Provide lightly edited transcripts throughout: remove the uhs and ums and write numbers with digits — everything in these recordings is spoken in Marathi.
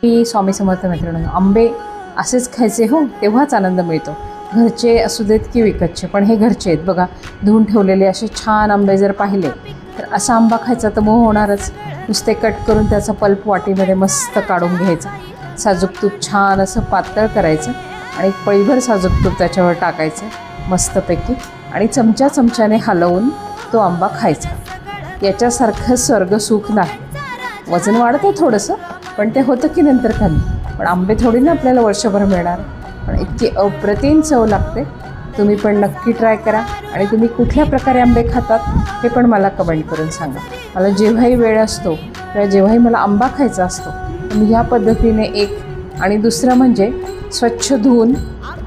की स्वामी समर्थ मित्रांनो, आंबे असेच खायचे हो, तेव्हाच आनंद मिळतो. घरचे असू देत की विकतचे, पण हे घरचे आहेत बघा. धुवून ठेवलेले असे छान आंबे जर पाहिले तर असा आंबा खायचा तर मोह होणारच. नुसते कट करून त्याचा पल्प वाटीमध्ये मस्त काढून घ्यायचा. साजूक तूप छान असं पातळ करायचं आणि पळीभर साजूक तूप त्याच्यावर टाकायचं मस्तपैकी आणि चमच्याने हलवून तो आंबा खायचा. याच्यासारखं स्वर्गसुख नाही. वजन वाढतं थोडंसं, पण ते होतं की नंतर कमी. पण आंबे थोडी ना आपल्याला वर्षभर मिळणार, पण इतकी अप्रतिम चव लागते. तुम्ही पण नक्की ट्राय करा. आणि तुम्ही कुठल्या प्रकारे आंबे खातात हे पण मला कमेंट करून सांगा. मला जेव्हाही वेळ असतो किंवा जेव्हाही मला आंबा खायचा असतो तर मी ह्या पद्धतीने एक, आणि दुसरं म्हणजे स्वच्छ धुवून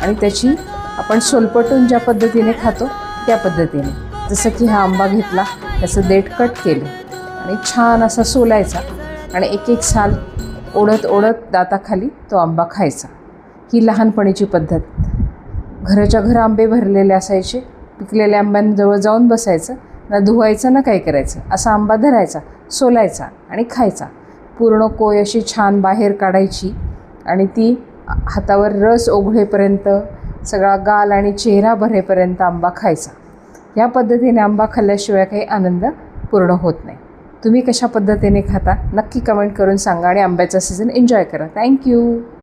आणि त्याची आपण सोलपटून ज्या पद्धतीने खातो त्या पद्धतीने, जसं की हा आंबा घेतला, त्याचं देठ कट केलं आणि छान असा सोलायचा आणि एक एक साल ओढत दाताखाली तो आंबा खायचा. ही लहानपणीची पद्धत. घराच्या घर आंबे भरलेले असायचे. पिकलेल्या आंब्यांजवळ जाऊन बसायचं, ना धुवायचं ना काय करायचं. असा आंबा धरायचा, सोलायचा आणि खायचा. पूर्ण कोय अशी छान बाहेर काढायची आणि ती हातावर रस ओघळेपर्यंत, सगळा गाल आणि चेहरा भरेपर्यंत आंबा खायचा. या पद्धतीने आंबा खाल्ल्याशिवाय काही आनंद पूर्ण होत नाही. तुम्ही कशा पद्धतीने खाता नक्की कमेंट करून सांगा आणि आंब्याचा सीझन एन्जॉय करा. थँक्यू.